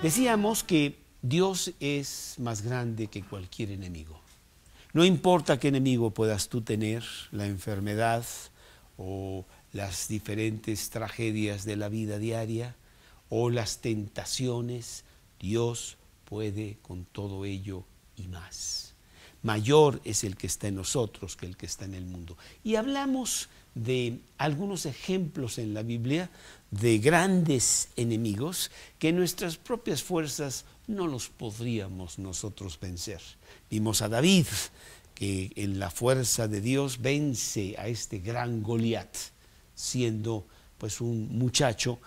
Decíamos que Dios es más grande que cualquier enemigo. No importa qué enemigo puedas tú tener, la enfermedad o las diferentes tragedias de la vida diaria o las tentaciones, Dios puede con todo ello y más. Mayor es el que está en nosotros que el que está en el mundo. Y hablamos de algunos ejemplos en la Biblia de grandes enemigos que nuestras propias fuerzas no los podríamos nosotros vencer. Vimos a David, que en la fuerza de Dios vence a este gran Goliat, siendo pues un muchacho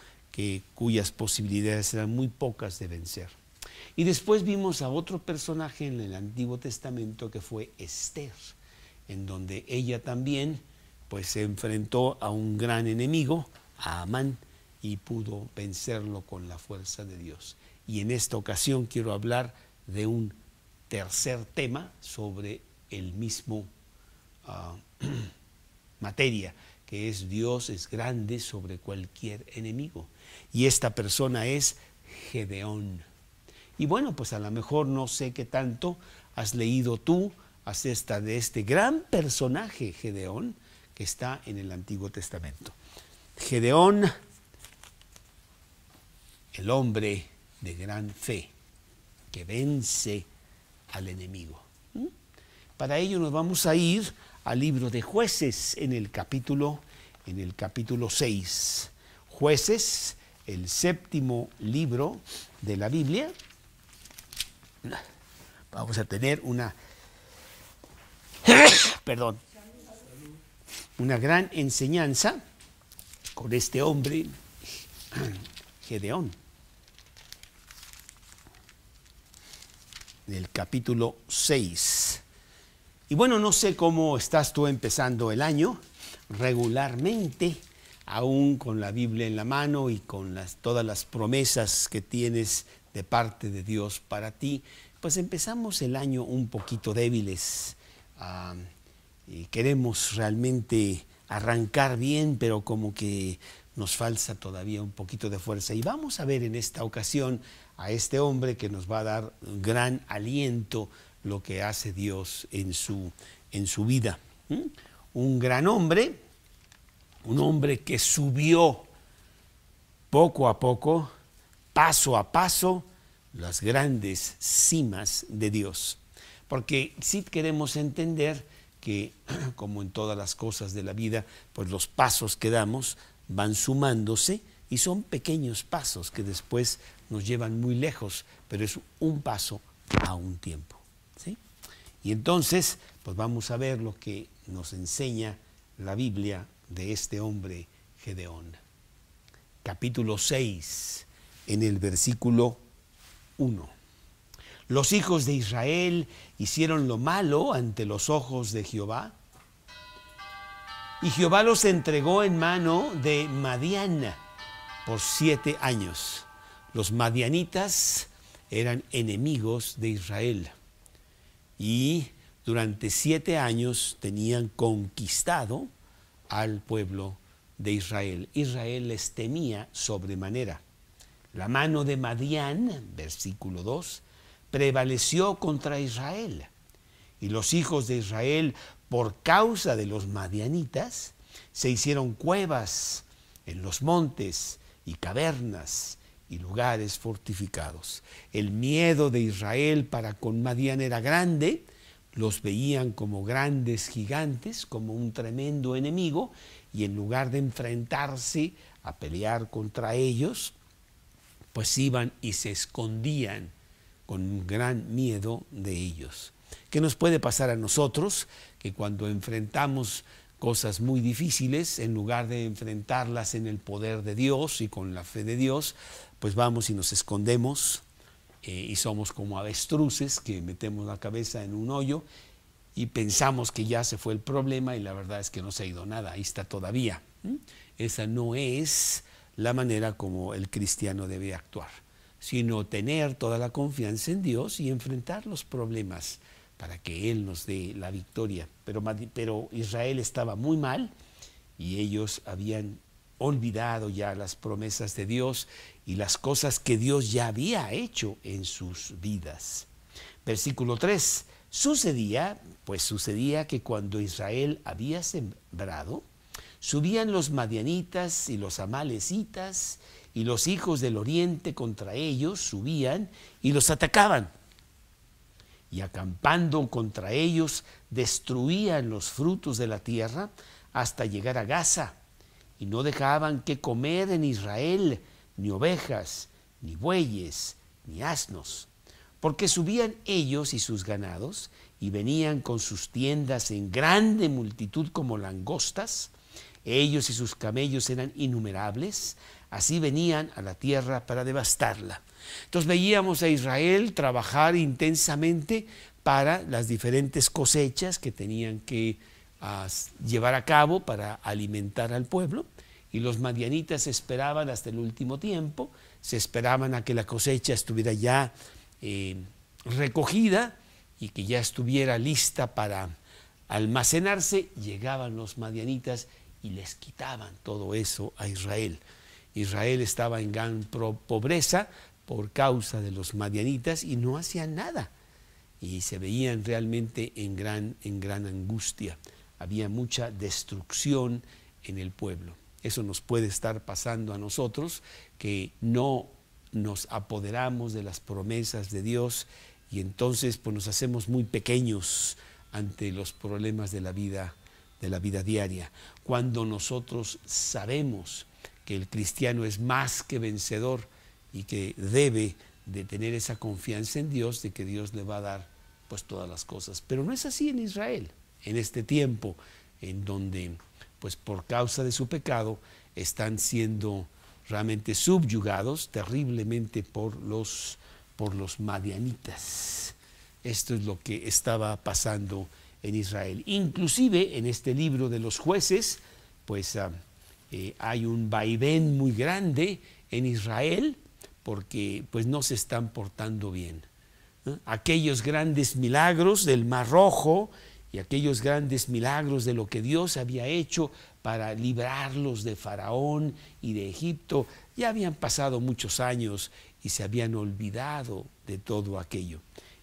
cuyas posibilidades eran muy pocas de vencer. Y después vimos a otro personaje en el Antiguo Testamento que fue Esther, en donde ella también pues se enfrentó a un gran enemigo, a Amán, y pudo vencerlo con la fuerza de Dios. Y en esta ocasión quiero hablar de un tercer tema sobre el mismo materia, que es Dios es grande sobre cualquier enemigo. Y esta persona es Gedeón. Y bueno, pues a lo mejor no sé qué tanto has leído tú acerca de este gran personaje Gedeón que está en el Antiguo Testamento. Gedeón, el hombre de gran fe que vence al enemigo. Para ello nos vamos a ir al libro de Jueces en el capítulo 6. Jueces, el séptimo libro de la Biblia. Vamos a tener una gran enseñanza con este hombre, Gedeón. En el capítulo 6. Y bueno, no sé cómo estás tú empezando el año. Regularmente, aún con la Biblia en la mano y con todas las promesas que tienes de parte de Dios para ti, pues empezamos el año un poquito débiles. Y queremos realmente arrancar bien, pero como que nos falta todavía un poquito de fuerza. Y vamos a ver en esta ocasión a este hombre que nos va a dar gran aliento lo que hace Dios en su vida. Un gran hombre, un hombre que subió poco a poco, paso a paso, las grandes cimas de Dios. Porque sí queremos entender que, como en todas las cosas de la vida, pues los pasos que damos van sumándose y son pequeños pasos que después nos llevan muy lejos, pero es un paso a un tiempo, ¿sí? Y entonces, pues vamos a ver lo que nos enseña la Biblia de este hombre Gedeón. Capítulo 6, en el versículo 1. Los hijos de Israel hicieron lo malo ante los ojos de Jehová, y Jehová los entregó en mano de Madián por 7 años. Los madianitas eran enemigos de Israel y durante 7 años tenían conquistado al pueblo de Israel. Israel les temía sobremanera. La mano de Madián, versículo 2, prevaleció contra Israel. Y los hijos de Israel, por causa de los madianitas, se hicieron cuevas en los montes y cavernas y lugares fortificados. El miedo de Israel para con Madián era grande, los veían como grandes gigantes, como un tremendo enemigo, y en lugar de enfrentarse a pelear contra ellos, pues iban y se escondían con un gran miedo de ellos. ¿Qué nos puede pasar a nosotros? Que cuando enfrentamos cosas muy difíciles, en lugar de enfrentarlas en el poder de Dios y con la fe de Dios, pues vamos y nos escondemos y somos como avestruces que metemos la cabeza en un hoyo y pensamos que ya se fue el problema y la verdad es que no se ha ido nada, ahí está todavía. Esa no es la manera como el cristiano debe actuar, sino tener toda la confianza en Dios y enfrentar los problemas para que Él nos dé la victoria. Pero Israel estaba muy mal y ellos habían olvidado ya las promesas de Dios y las cosas que Dios ya había hecho en sus vidas. Versículo 3. Sucedía que cuando Israel había sembrado, subían los madianitas y los amalecitas y los hijos del oriente contra ellos, subían y los atacaban. Y acampando contra ellos, destruían los frutos de la tierra hasta llegar a Gaza. Y no dejaban que comer en Israel ni ovejas, ni bueyes, ni asnos. Porque subían ellos y sus ganados, y venían con sus tiendas en grande multitud como langostas. Ellos y sus camellos eran innumerables, así venían a la tierra para devastarla. Entonces veíamos a Israel trabajar intensamente para las diferentes cosechas que tenían que llevar a cabo para alimentar al pueblo, y los madianitas esperaban hasta el último tiempo, se esperaban a que la cosecha estuviera ya recogida y que ya estuviera lista para almacenarse. Llegaban los madianitas y les quitaban todo eso a Israel. Israel estaba en gran pobreza por causa de los madianitas y no hacían nada, y se veían realmente en gran angustia. Había mucha destrucción en el pueblo. Eso nos puede estar pasando a nosotros, que no nos apoderamos de las promesas de Dios, y entonces pues nos hacemos muy pequeños ante los problemas de la vida diaria. Cuando nosotros sabemos que el cristiano es más que vencedor y que debe de tener esa confianza en Dios, de que Dios le va a dar pues todas las cosas. Pero no es así en Israel, en este tiempo en donde pues por causa de su pecado están siendo realmente subyugados terriblemente por los madianitas. Esto es lo que estaba pasando en Israel. Inclusive en este libro de los jueces, pues hay un vaivén muy grande en Israel, porque pues no se están portando bien. Aquellos grandes milagros del Mar Rojo y aquellos grandes milagros de lo que Dios había hecho para librarlos de Faraón y de Egipto, ya habían pasado muchos años y se habían olvidado de todo aquello.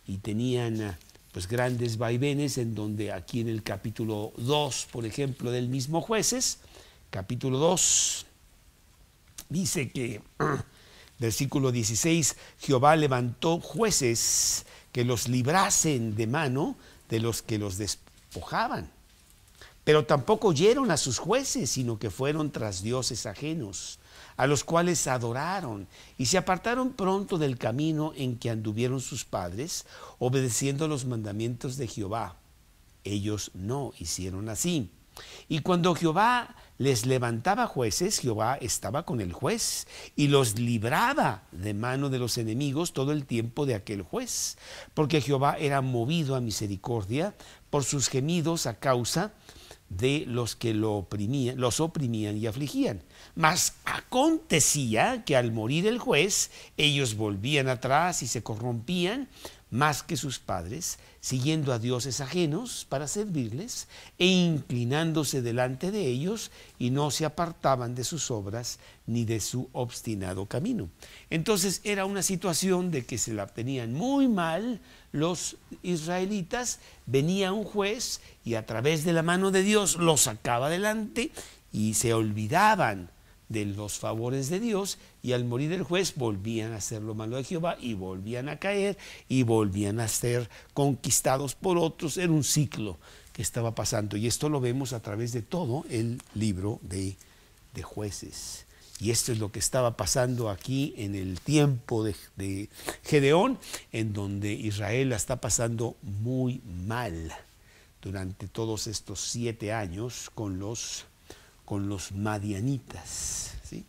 Y tenían pues grandes vaivenes, en donde aquí en el capítulo 2, por ejemplo, del mismo Jueces, capítulo 2, dice que, versículo 16, Jehová levantó jueces que los librasen de mano de los que los despojaban. Pero tampoco oyeron a sus jueces, sino que fueron tras dioses ajenos, a los cuales adoraron, y se apartaron pronto del camino en que anduvieron sus padres, obedeciendo los mandamientos de Jehová. Ellos no hicieron así. Y cuando Jehová les levantaba jueces, Jehová estaba con el juez y los libraba de mano de los enemigos todo el tiempo de aquel juez, porque Jehová era movido a misericordia por sus gemidos a causa de los que los oprimían y afligían. Mas acontecía que al morir el juez, ellos volvían atrás y se corrompían más que sus padres, siguiendo a dioses ajenos para servirles e inclinándose delante de ellos, y no se apartaban de sus obras ni de su obstinado camino. Entonces era una situación de que se la tenían muy mal los israelitas. Venía un juez y a través de la mano de Dios los sacaba adelante, y se olvidaban de los favores de Dios, y al morir el juez volvían a hacer lo malo de Jehová y volvían a caer y volvían a ser conquistados por otros. Era un ciclo que estaba pasando, y esto lo vemos a través de todo el libro de Jueces. Y esto es lo que estaba pasando aquí en el tiempo de Gedeón, en donde Israel la está pasando muy mal durante todos estos 7 años con los madianitas, ¿sí?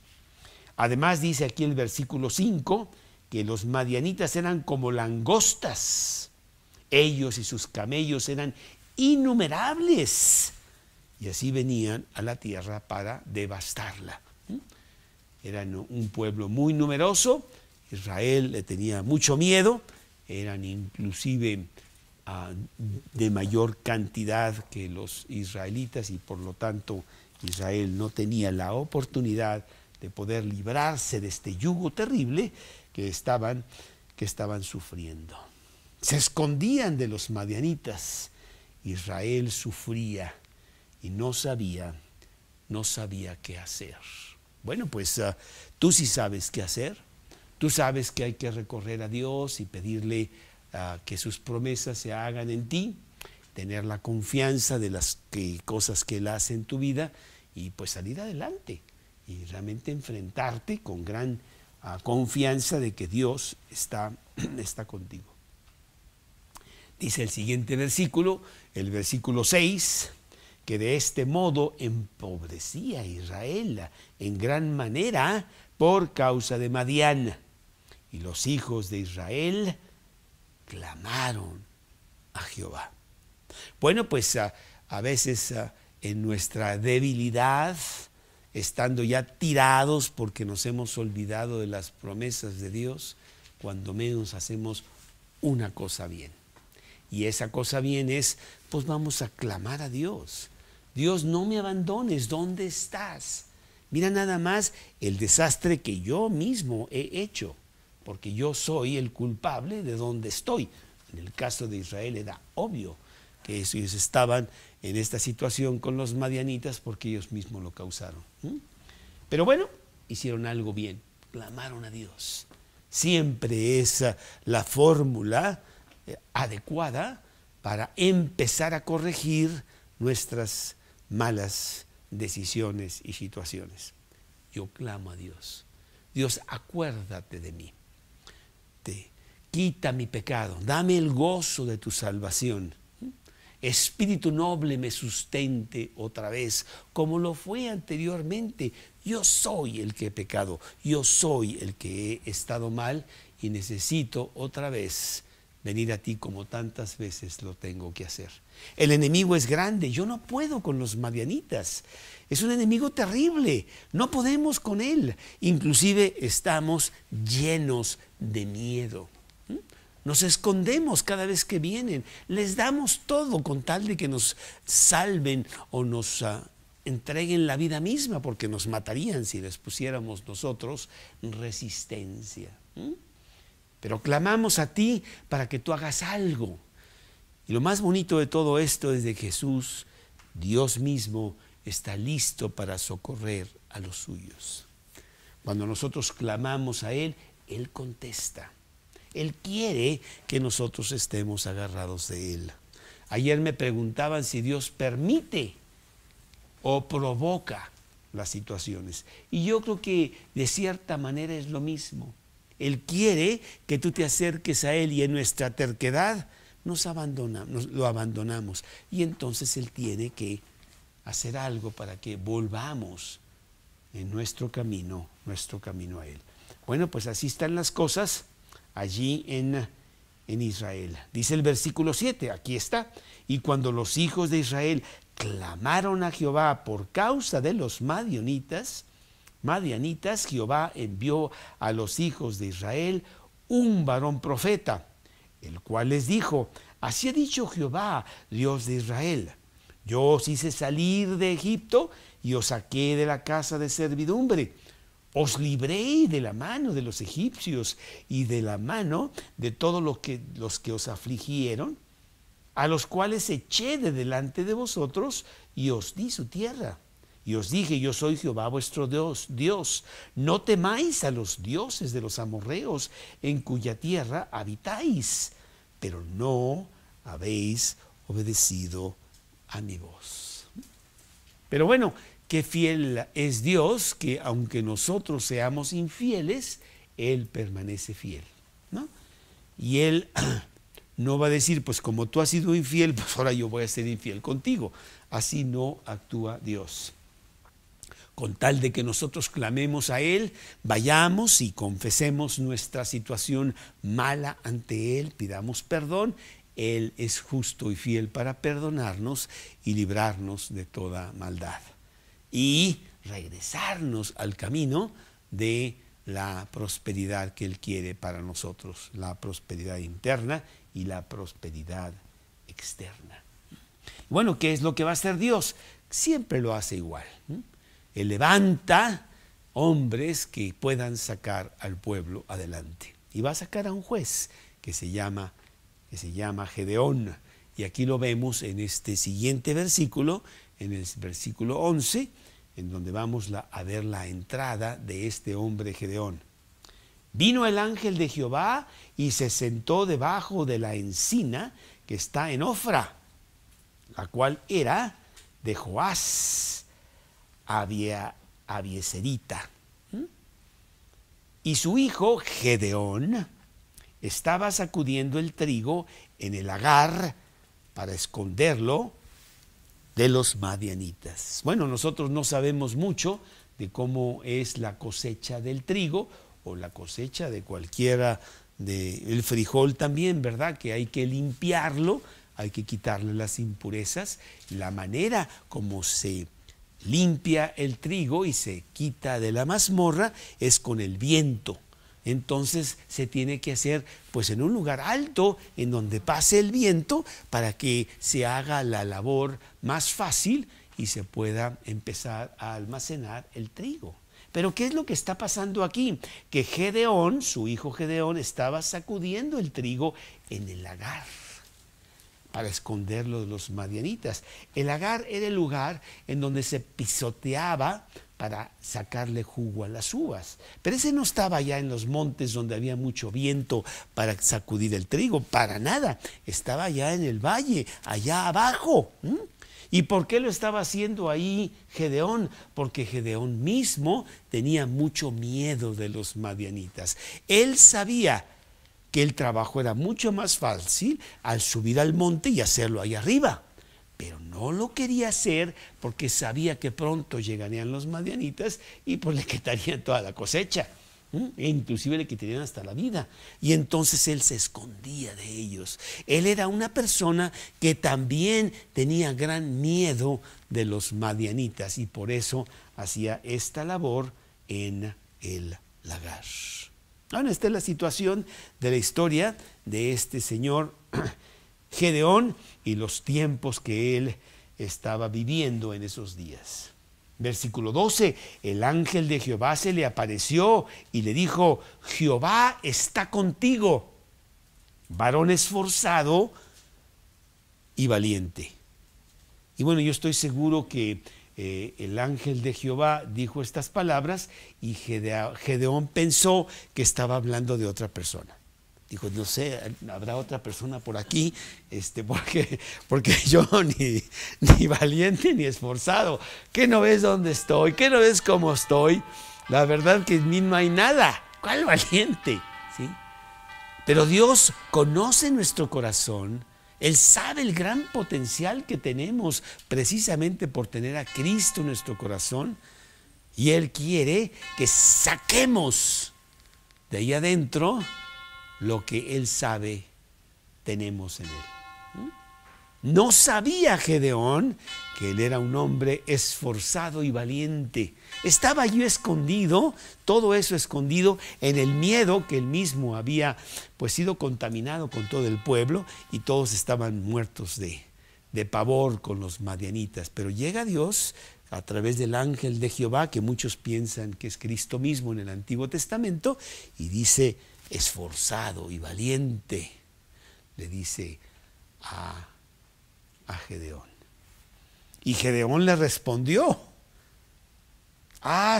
Además dice aquí el versículo 5 que los madianitas eran como langostas, ellos y sus camellos eran innumerables, y así venían a la tierra para devastarla. Eran un pueblo muy numeroso, Israel le tenía mucho miedo, eran inclusive de mayor cantidad que los israelitas, y por lo tanto Israel no tenía la oportunidad de poder librarse de este yugo terrible que estaban sufriendo. Se escondían de los madianitas. Israel sufría y no sabía qué hacer. Bueno, pues tú sí sabes qué hacer. Tú sabes que hay que recorrer a Dios y pedirle que sus promesas se hagan en ti, tener la confianza de las cosas que Él hace en tu vida y pues salir adelante y realmente enfrentarte con gran confianza de que Dios está contigo. Dice el siguiente versículo, el versículo 6, que de este modo empobrecía a Israel en gran manera por causa de Madián. Y los hijos de Israel clamaron a Jehová. Bueno, pues a veces en nuestra debilidad, estando ya tirados porque nos hemos olvidado de las promesas de Dios, cuando menos hacemos una cosa bien. Y esa cosa bien es, pues vamos a clamar a Dios. Dios, no me abandones, ¿dónde estás? Mira nada más el desastre que yo mismo he hecho, porque yo soy el culpable de donde estoy. En el caso de Israel era obvio que ellos estaban en esta situación con los madianitas porque ellos mismos lo causaron. Pero bueno, hicieron algo bien, clamaron a Dios. Siempre es la fórmula adecuada para empezar a corregir nuestras malas decisiones y situaciones. Yo clamo a Dios. Dios, acuérdate de mí. Quita mi pecado. Dame el gozo de tu salvación. Espíritu noble me sustente otra vez, como lo fue anteriormente. Yo soy el que he pecado. Yo soy el que he estado mal y necesito otra vez venir a ti como tantas veces lo tengo que hacer. El enemigo es grande, yo no puedo con los madianitas. Es un enemigo terrible, no podemos con él. Inclusive estamos llenos de miedo. Nos escondemos cada vez que vienen, les damos todo con tal de que nos salven o nos entreguen la vida misma, porque nos matarían si les pusiéramos nosotros resistencia. Pero clamamos a ti para que tú hagas algo. Y lo más bonito de todo esto es de Jesús, Dios mismo, está listo para socorrer a los suyos. Cuando nosotros clamamos a Él, Él contesta. Él quiere que nosotros estemos agarrados de Él. Ayer me preguntaban si Dios permite o provoca las situaciones. Y yo creo que de cierta manera es lo mismo. Él quiere que tú te acerques a Él y en nuestra terquedad lo abandonamos. Y entonces Él tiene que hacer algo para que volvamos en nuestro camino a Él. Bueno, pues así están las cosas allí en Israel. Dice el versículo 7, aquí está. Y cuando los hijos de Israel clamaron a Jehová por causa de los madianitas, Jehová envió a los hijos de Israel un varón profeta, el cual les dijo: así ha dicho Jehová, Dios de Israel, yo os hice salir de Egipto y os saqué de la casa de servidumbre. Os libré de la mano de los egipcios y de la mano de todos los que os afligieron, a los cuales eché de delante de vosotros y os di su tierra. Y os dije: yo soy Jehová vuestro Dios. No temáis a los dioses de los amorreos en cuya tierra habitáis, pero no habéis obedecido a mi voz. Pero bueno, qué fiel es Dios, que aunque nosotros seamos infieles, Él permanece fiel, ¿no? Y Él no va a decir, pues como tú has sido infiel, pues ahora yo voy a ser infiel contigo. Así no actúa Dios. Con tal de que nosotros clamemos a Él, vayamos y confesemos nuestra situación mala ante Él, pidamos perdón. Él es justo y fiel para perdonarnos y librarnos de toda maldad. Y regresarnos al camino de la prosperidad que Él quiere para nosotros, la prosperidad interna y la prosperidad externa. Bueno, ¿qué es lo que va a hacer Dios? siempre lo hace igual. Él levanta hombres que puedan sacar al pueblo adelante. Y va a sacar a un juez que se llama Gedeón. Y aquí lo vemos en este siguiente versículo, en el versículo 11, en donde vamos a ver la entrada de este hombre Gedeón. Vino el ángel de Jehová y se sentó debajo de la encina que está en Ofra, la cual era de Joás Abieserita. Y su hijo Gedeón estaba sacudiendo el trigo en el lagar para esconderlo de los madianitas. Bueno, nosotros no sabemos mucho de cómo es la cosecha del trigo o la cosecha de cualquiera, del frijol también, ¿verdad? Que hay que limpiarlo, hay que quitarle las impurezas. La manera como se limpia el trigo y se quita de la mazmorra es con el viento. Entonces se tiene que hacer pues en un lugar alto en donde pase el viento para que se haga la labor más fácil y se pueda empezar a almacenar el trigo. Pero ¿qué es lo que está pasando aquí? Que Gedeón, su hijo Gedeón, estaba sacudiendo el trigo en el lagar para esconderlo de los madianitas. El lagar era el lugar en donde se pisoteaba para sacarle jugo a las uvas. Pero ese no estaba allá en los montes donde había mucho viento para sacudir el trigo, para nada. Estaba allá en el valle, allá abajo. ¿Y por qué lo estaba haciendo ahí Gedeón? Porque Gedeón mismo tenía mucho miedo de los madianitas. Él sabía que el trabajo era mucho más fácil al subir al monte y hacerlo ahí arriba. Pero no lo quería hacer porque sabía que pronto llegarían los madianitas y pues le quitarían toda la cosecha. E inclusive le quitarían hasta la vida. Y entonces él se escondía de ellos. Él era una persona que también tenía gran miedo de los madianitas y por eso hacía esta labor en el lagar. Bueno, esta es la situación de la historia de este señor Gedeón y los tiempos que él estaba viviendo en esos días. Versículo 12, el ángel de Jehová se le apareció y le dijo: Jehová está contigo, varón esforzado y valiente. Y bueno, yo estoy seguro que el ángel de Jehová dijo estas palabras y Gedeón pensó que estaba hablando de otra persona. Dijo, no sé, habrá otra persona por aquí, porque yo ni valiente ni esforzado. ¿Qué no ves dónde estoy? ¿Qué no ves cómo estoy? La verdad que en mí no hay nada. ¿Cuál valiente? ¿Sí? Pero Dios conoce nuestro corazón. Él sabe el gran potencial que tenemos precisamente por tener a Cristo en nuestro corazón. Y Él quiere que saquemos de ahí adentro lo que Él sabe tenemos en Él. No sabía Gedeón que él era un hombre esforzado y valiente. Estaba allí escondido, todo eso escondido en el miedo que él mismo había pues sido contaminado con todo el pueblo y todos estaban muertos de pavor con los madianitas. Pero llega Dios a través del ángel de Jehová, que muchos piensan que es Cristo mismo en el Antiguo Testamento, y dice: esforzado y valiente, le dice a Gedeón. Y Gedeón le respondió: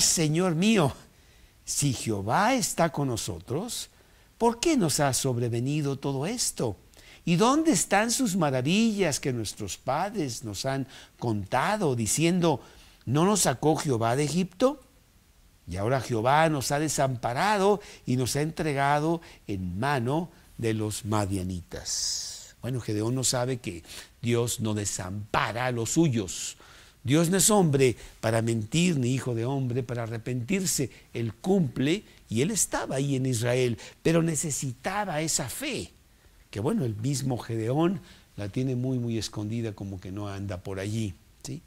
Señor mío, si Jehová está con nosotros, ¿por qué nos ha sobrevenido todo esto? ¿Y dónde están sus maravillas que nuestros padres nos han contado, diciendo: ¿no nos sacó Jehová de Egipto? Y ahora Jehová nos ha desamparado y nos ha entregado en mano de los madianitas. Bueno, Gedeón no sabe que Dios no desampara a los suyos. Dios no es hombre para mentir, ni hijo de hombre para arrepentirse. Él cumple, y él estaba ahí en Israel, pero necesitaba esa fe, que bueno, el mismo Gedeón la tiene muy, muy escondida, como que no anda por allí, ¿sí?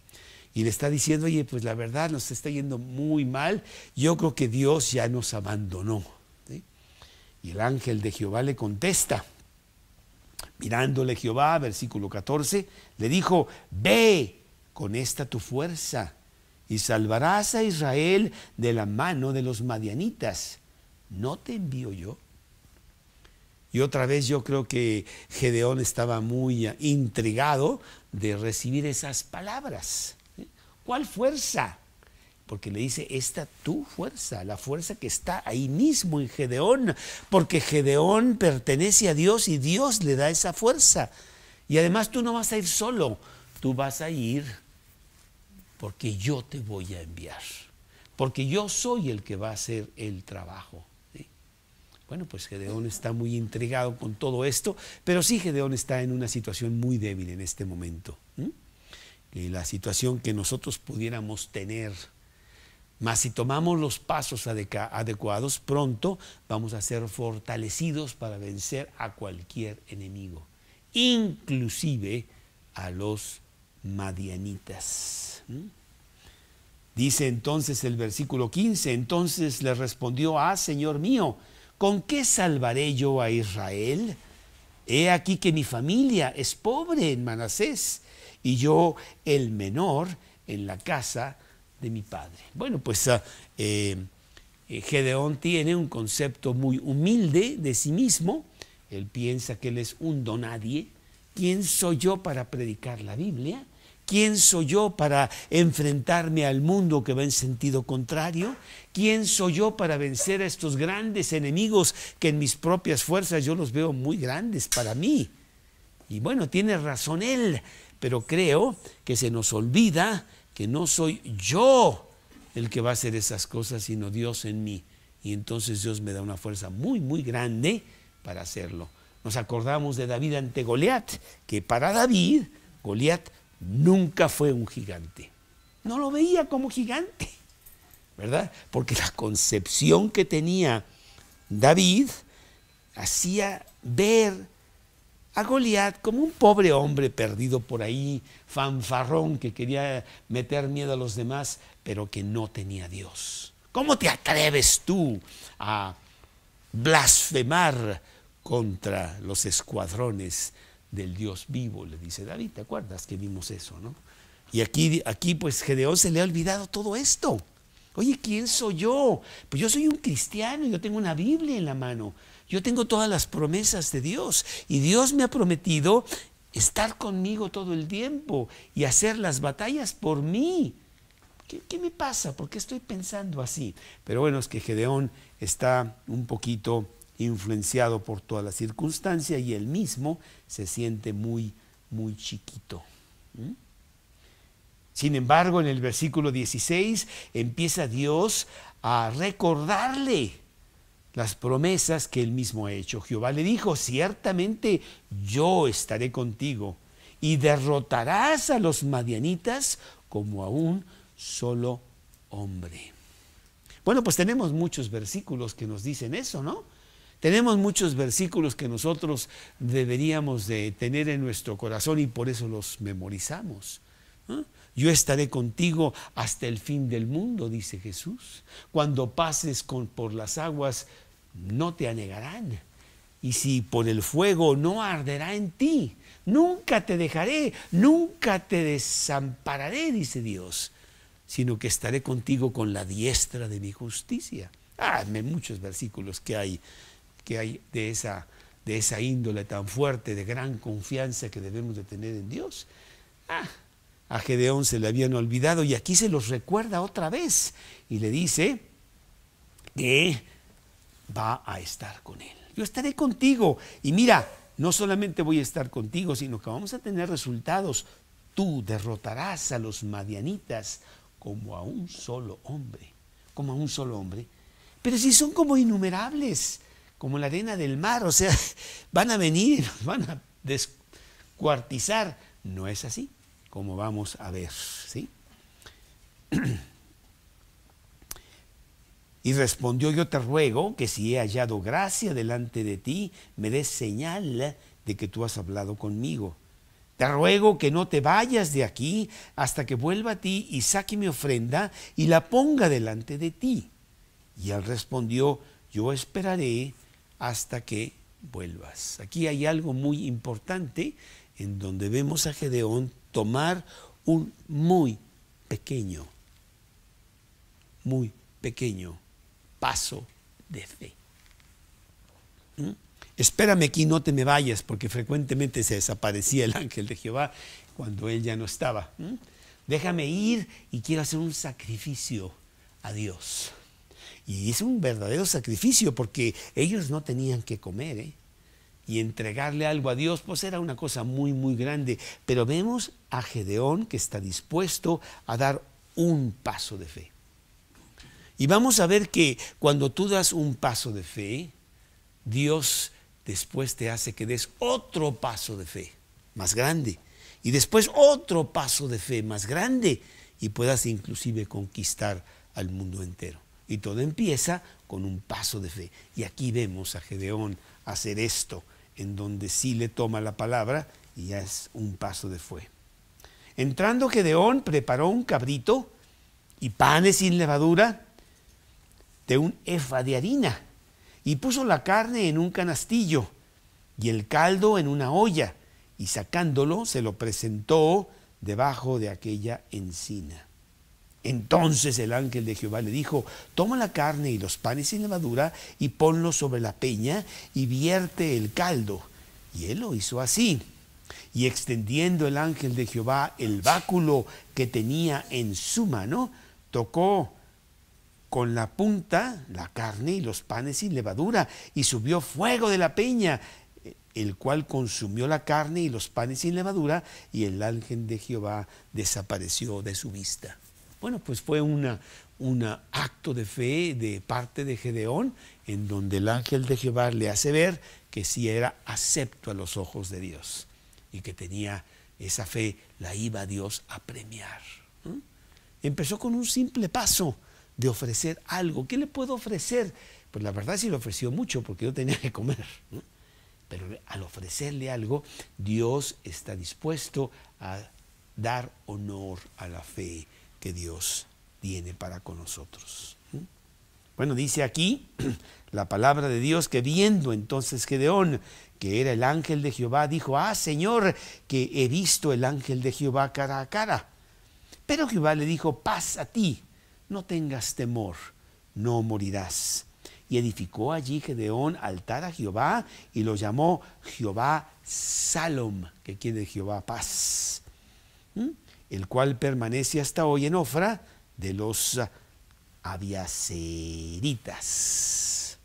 Y le está diciendo: oye, pues la verdad nos está yendo muy mal, yo creo que Dios ya nos abandonó, ¿sí? Y el ángel de Jehová le contesta, mirándole Jehová, versículo 14, le dijo: ve, con esta tu fuerza y salvarás a Israel de la mano de los madianitas. ¿No te envío yo? Y otra vez yo creo que Gedeón estaba muy intrigado de recibir esas palabras. ¿Cuál fuerza? Porque le dice, esta tu fuerza, la fuerza que está ahí mismo en Gedeón, porque Gedeón pertenece a Dios y Dios le da esa fuerza. Y además tú no vas a ir solo, tú vas a ir porque yo te voy a enviar, porque yo soy el que va a hacer el trabajo. Bueno, pues Gedeón está muy intrigado con todo esto, pero sí Gedeón está en una situación muy débil en este momento. La situación que nosotros pudiéramos tener, mas si tomamos los pasos adecuados, pronto vamos a ser fortalecidos para vencer a cualquier enemigo, inclusive a los madianitas. Dice entonces el versículo 15, entonces le respondió, Señor mío, ¿con qué salvaré yo a Israel? He aquí que mi familia es pobre en Manasés y yo el menor en la casa de mi padre. Bueno, pues Gedeón tiene un concepto muy humilde de sí mismo. Él piensa que él es un donadie. ¿Quién soy yo para predicar la Biblia? ¿Quién soy yo para enfrentarme al mundo que va en sentido contrario? ¿Quién soy yo para vencer a estos grandes enemigos que en mis propias fuerzas yo los veo muy grandes para mí? Y bueno, tiene razón él, pero creo que se nos olvida que no soy yo el que va a hacer esas cosas, sino Dios en mí. Y entonces Dios me da una fuerza muy, muy grande para hacerlo. Nos acordamos de David ante Goliat, que para David, Goliat nunca fue un gigante. No lo veía como gigante, ¿verdad? Porque la concepción que tenía David hacía ver a Goliat como un pobre hombre perdido por ahí, fanfarrón, que quería meter miedo a los demás, pero que no tenía Dios. ¿Cómo te atreves tú a blasfemar contra los escuadrones del Dios vivo? Le dice David. ¿Te acuerdas que vimos eso, no? Y aquí pues Gedeón se le ha olvidado todo esto. Oye, ¿quién soy yo? Pues yo soy un cristiano, yo tengo una Biblia en la mano, yo tengo todas las promesas de Dios y Dios me ha prometido estar conmigo todo el tiempo y hacer las batallas por mí. ¿Qué me pasa? ¿Por qué estoy pensando así? Pero bueno, es que Gedeón está un poquito influenciado por toda la circunstancia y él mismo se siente muy, muy chiquito. Sin embargo, en el versículo 16 empieza Dios a recordarle las promesas que él mismo ha hecho. Jehová le dijo, ciertamente yo estaré contigo y derrotarás a los madianitas como a un solo hombre. Bueno, pues tenemos muchos versículos que nos dicen eso, ¿no? Tenemos muchos versículos que nosotros deberíamos de tener en nuestro corazón y por eso los memorizamos. Yo estaré contigo hasta el fin del mundo, dice Jesús. Cuando pases por las aguas, no te anegarán. Y si por el fuego, no arderá en ti. Nunca te dejaré, nunca te desampararé, dice Dios, sino que estaré contigo con la diestra de mi justicia. Muchos versículos que hay de esa índole tan fuerte, de gran confianza que debemos de tener en Dios. A Gedeón se le habían olvidado y aquí se los recuerda otra vez y le dice que va a estar con él. Yo estaré contigo y mira, no solamente voy a estar contigo, sino que vamos a tener resultados. Tú derrotarás a los madianitas como a un solo hombre, como a un solo hombre. Pero si son como innumerables, como la arena del mar, o sea, van a venir y nos van a descuartizar. No es así, como vamos a ver, ¿sí? Y respondió, yo te ruego que si he hallado gracia delante de ti, me des señal de que tú has hablado conmigo. Te ruego que no te vayas de aquí hasta que vuelva a ti y saque mi ofrenda y la ponga delante de ti. Y él respondió, yo esperaré hasta que vuelvas. Aquí hay algo muy importante en donde vemos a Gedeón tomar un muy pequeño paso de fe. Espérame aquí, no te me vayas, porque frecuentemente se desaparecía el ángel de Jehová cuando él ya no estaba. Déjame ir y quiero hacer un sacrificio a Dios. Y es un verdadero sacrificio porque ellos no tenían que comer, y entregarle algo a Dios pues era una cosa muy muy grande. Pero vemos a Gedeón que está dispuesto a dar un paso de fe. Y vamos a ver que cuando tú das un paso de fe, Dios después te hace que des otro paso de fe más grande, y después otro paso de fe más grande, y puedas inclusive conquistar al mundo entero. Y todo empieza con un paso de fe. Y aquí vemos a Gedeón hacer esto, en donde sí le toma la palabra y ya es un paso de fe. Entrando Gedeón, preparó un cabrito y panes sin levadura de un efa de harina, y puso la carne en un canastillo y el caldo en una olla, y sacándolo se lo presentó debajo de aquella encina. Entonces el ángel de Jehová le dijo: toma la carne y los panes sin levadura y ponlos sobre la peña y vierte el caldo. Y él lo hizo así. Y extendiendo el ángel de Jehová el báculo que tenía en su mano, tocó con la punta la carne y los panes sin levadura, y subió fuego de la peña, el cual consumió la carne y los panes sin levadura, y el ángel de Jehová desapareció de su vista. Bueno, pues fue un acto de fe de parte de Gedeón, en donde el ángel de Jehová le hace ver que sí era acepto a los ojos de Dios, y que tenía esa fe, la iba Dios a premiar. Empezó con un simple paso de ofrecer algo. ¿Qué le puedo ofrecer? Pues la verdad sí le ofreció mucho, porque yo tenía que comer, ¿no? Pero al ofrecerle algo, Dios está dispuesto a dar honor a la fe que Dios tiene para con nosotros. Bueno, dice aquí la palabra de Dios que viendo entonces Gedeón que era el ángel de Jehová, dijo: ah, Señor, que he visto el ángel de Jehová cara a cara. Pero Jehová le dijo: paz a ti, no tengas temor, no morirás. Y edificó allí Gedeón altar a Jehová y lo llamó Jehová Salom, que quiere decir Jehová paz, el cual permanece hasta hoy en Ofra de los abiaseritas.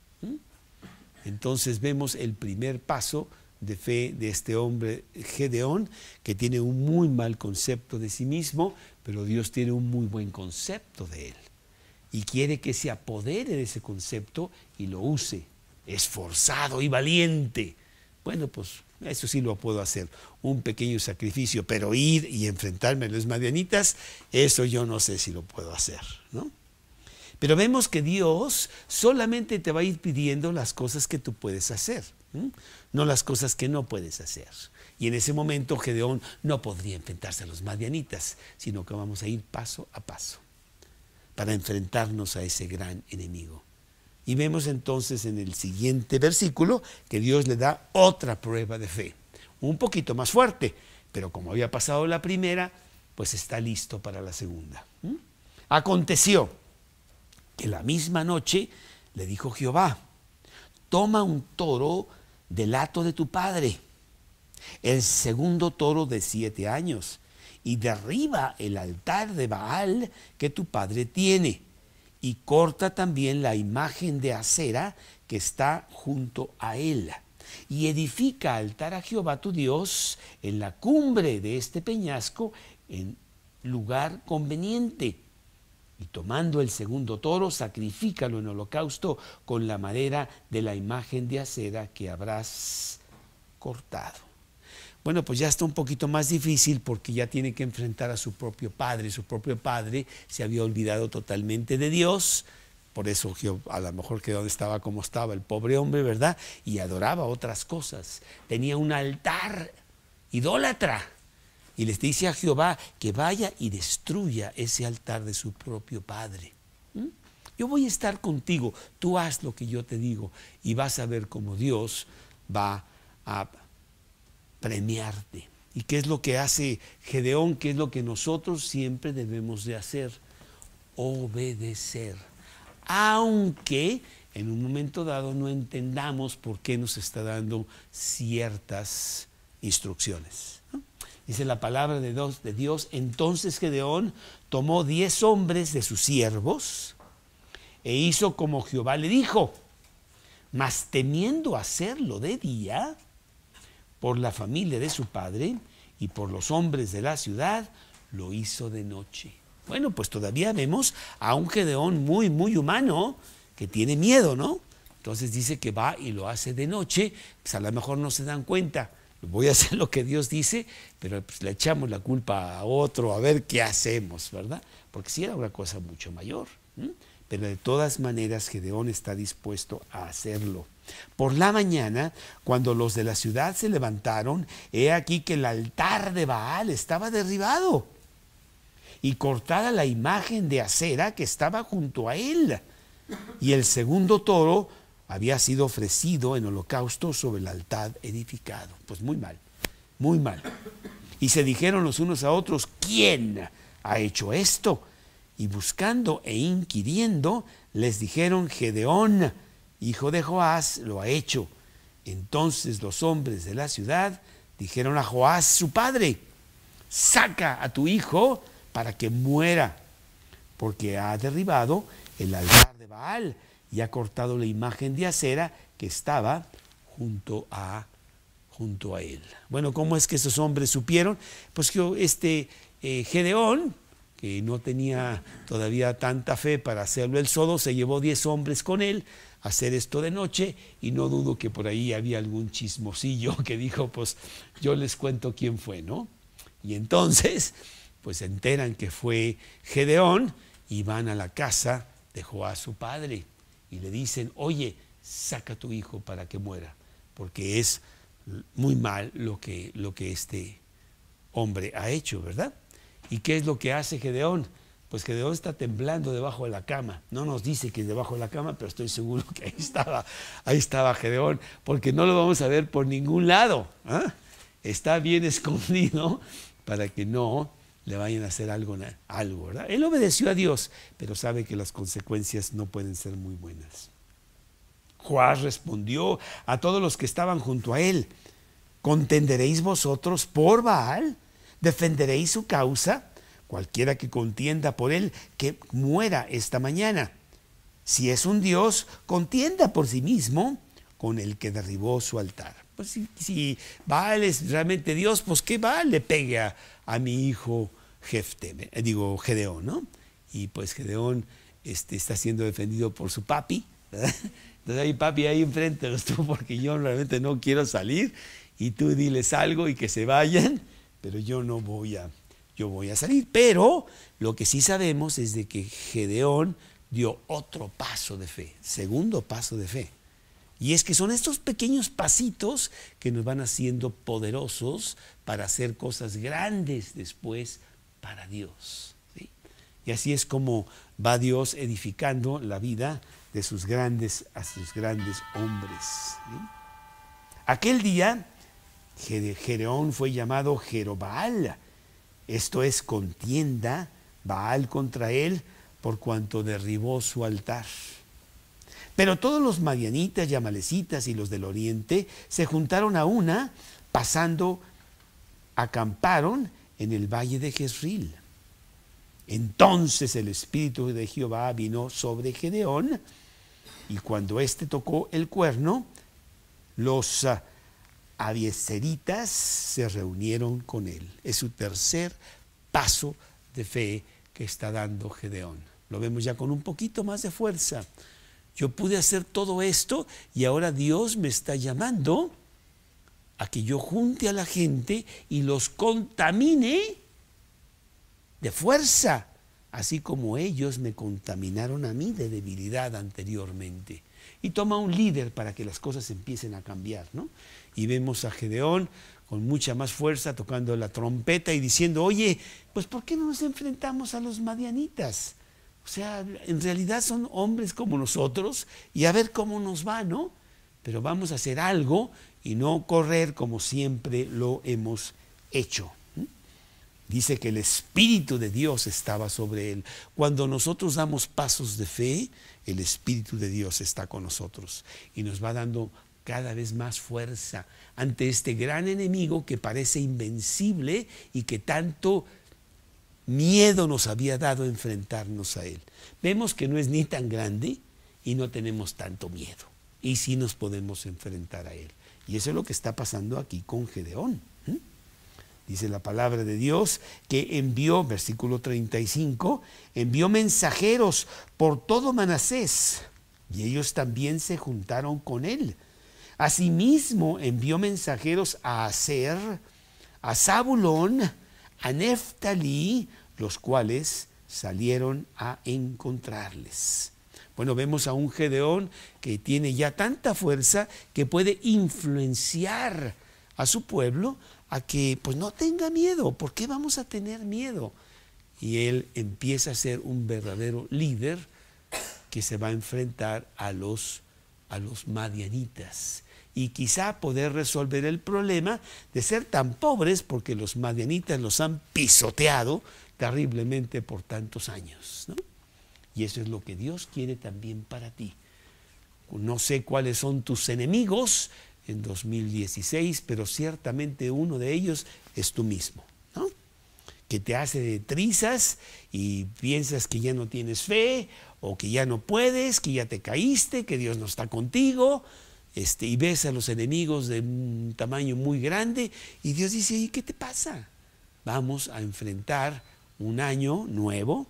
Entonces vemos el primer paso de fe de este hombre Gedeón, que tiene un muy mal concepto de sí mismo, pero Dios tiene un muy buen concepto de él y quiere que se apodere de ese concepto y lo use, esforzado y valiente. Bueno, pues eso sí lo puedo hacer, un pequeño sacrificio, pero ir y enfrentarme a los madianitas, eso yo no sé si lo puedo hacer, ¿no? Pero vemos que Dios solamente te va a ir pidiendo las cosas que tú puedes hacer, no las cosas que no puedes hacer. Y en ese momento Gedeón no podría enfrentarse a los madianitas, sino que vamos a ir paso a paso para enfrentarnos a ese gran enemigo. Y vemos entonces en el siguiente versículo que Dios le da otra prueba de fe, un poquito más fuerte, pero como había pasado la primera, pues está listo para la segunda. Aconteció que la misma noche le dijo Jehová: toma un toro del hato de tu padre, el segundo toro de 7 años, y derriba el altar de Baal que tu padre tiene, y corta también la imagen de acera que está junto a él, y edifica altar a Jehová tu Dios en la cumbre de este peñasco, en lugar conveniente. Y tomando el segundo toro, sacrifícalo en holocausto con la madera de la imagen de acera que habrás cortado. Bueno, pues ya está un poquito más difícil, porque ya tiene que enfrentar a su propio padre. Su propio padre se había olvidado totalmente de Dios. Por eso a lo mejor que donde estaba como estaba el pobre hombre, ¿verdad? Y adoraba otras cosas. Tenía un altar idólatra. Y les dice a Jehová que vaya y destruya ese altar de su propio padre. Yo voy a estar contigo, tú haz lo que yo te digo, y vas a ver cómo Dios va a premiarte ¿Y qué es lo que hace Gedeón? ¿Qué es lo que nosotros siempre debemos de hacer? Obedecer. Aunque en un momento dado no entendamos por qué nos está dando ciertas instrucciones, ¿no? Dice la palabra de Dios, entonces Gedeón tomó 10 hombres de sus siervos e hizo como Jehová le dijo, mas temiendo hacerlo de día, por la familia de su padre y por los hombres de la ciudad, lo hizo de noche. Bueno, pues todavía vemos a un Gedeón muy, muy humano que tiene miedo, ¿no? Entonces dice que va y lo hace de noche, pues a lo mejor no se dan cuenta. Voy a hacer lo que Dios dice, pero pues le echamos la culpa a otro, a ver qué hacemos, ¿verdad? Porque sí era una cosa mucho mayor, ¿eh? Pero de todas maneras Gedeón está dispuesto a hacerlo. Por la mañana, cuando los de la ciudad se levantaron, he aquí que el altar de Baal estaba derribado y cortada la imagen de acera que estaba junto a él. Y el segundo toro había sido ofrecido en holocausto sobre el altar edificado. Pues muy mal, muy mal. Y se dijeron los unos a otros, ¿quién ha hecho esto? Y buscando e inquiriendo, les dijeron, Gedeón, hijo de Joás, lo ha hecho. Entonces los hombres de la ciudad dijeron a Joás, su padre, saca a tu hijo para que muera, porque ha derribado el altar de Baal y ha cortado la imagen de acera que estaba junto a él. Bueno, ¿cómo es que esos hombres supieron? Pues que Gedeón, que no tenía todavía tanta fe para hacerlo él solo, se llevó 10 hombres con él a hacer esto de noche, y no dudo que por ahí había algún chismosillo que dijo, pues yo les cuento quién fue, ¿no? Y entonces, pues se enteran que fue Gedeón y van a la casa de Joás su padre y le dicen, oye, saca a tu hijo para que muera, porque es muy mal lo que este hombre ha hecho, ¿verdad? ¿Y qué es lo que hace Gedeón? Pues Gedeón está temblando debajo de la cama. No nos dice que es debajo de la cama, pero estoy seguro que ahí estaba Gedeón, porque no lo vamos a ver por ningún lado, ¿eh? Está bien escondido para que no le vayan a hacer algo, ¿verdad? Él obedeció a Dios, pero sabe que las consecuencias no pueden ser muy buenas. Joás respondió a todos los que estaban junto a él, ¿contenderéis vosotros por Baal? ¿Defenderéis su causa? Cualquiera que contienda por él, que muera esta mañana. Si es un Dios, contienda por sí mismo con el que derribó su altar. Pues si Baal es realmente Dios, pues que Baal le pegue a mi hijo Gedeón, ¿no? Y pues Gedeón está siendo defendido por su papi, ¿verdad? Entonces ahí, papi, ahí enfréntalos tú, porque yo realmente no quiero salir, y tú diles algo y que se vayan, pero yo voy a salir. Pero lo que sí sabemos es de que Gedeón dio otro paso de fe, segundo paso de fe. Y es que son estos pequeños pasitos que nos van haciendo poderosos para hacer cosas grandes después para Dios, ¿sí? Y así es como va Dios edificando la vida de sus grandes hombres, ¿sí? Aquel día Gedeón fue llamado Jerobbaal, esto es contienda, Baal contra él, por cuanto derribó su altar. Pero todos los madianitas y amalecitas y los del oriente se juntaron a una, pasando, acamparon en el valle de Jezreel. Entonces el espíritu de Jehová vino sobre Gedeón, y cuando éste tocó el cuerno, los abiezeritas se reunieron con él. Es su tercer paso de fe que está dando Gedeón. Lo vemos ya con un poquito más de fuerza. Yo pude hacer todo esto y ahora Dios me está llamando a que yo junte a la gente y los contamine de fuerza, así como ellos me contaminaron a mí de debilidad anteriormente. Y toma un líder para que las cosas empiecen a cambiar, ¿no? Y vemos a Gedeón con mucha más fuerza tocando la trompeta y diciendo, oye, pues ¿por qué no nos enfrentamos a los madianitas? O sea, en realidad son hombres como nosotros y a ver cómo nos va, ¿no? Pero vamos a hacer algo y no correr como siempre lo hemos hecho. Dice que el Espíritu de Dios estaba sobre él. Cuando nosotros damos pasos de fe, el Espíritu de Dios está con nosotros y nos va dando cada vez más fuerza ante este gran enemigo que parece invencible y que tanto miedo nos había dado enfrentarnos a él. Vemos que no es ni tan grande y no tenemos tanto miedo. Y sí nos podemos enfrentar a él. Y eso es lo que está pasando aquí con Gedeón. Dice la palabra de Dios que envió, versículo 35, envió mensajeros por todo Manasés y ellos también se juntaron con él. Asimismo envió mensajeros a Aser, a Zabulón, a Neftalí, los cuales salieron a encontrarles. Bueno, vemos a un Gedeón que tiene ya tanta fuerza que puede influenciar a su pueblo a que pues no tenga miedo. ¿Por qué vamos a tener miedo? Y él empieza a ser un verdadero líder que se va a enfrentar a los madianitas y quizá poder resolver el problema de ser tan pobres porque los madianitas los han pisoteado terriblemente por tantos años, ¿no? Y eso es lo que Dios quiere también para ti. No sé cuáles son tus enemigos en 2016, pero ciertamente uno de ellos es tú mismo, ¿no? Que te hace de trizas y piensas que ya no tienes fe o que ya no puedes, que ya te caíste, que Dios no está contigo, y ves a los enemigos de un tamaño muy grande y Dios dice, ¿y qué te pasa? Vamos a enfrentar un año nuevo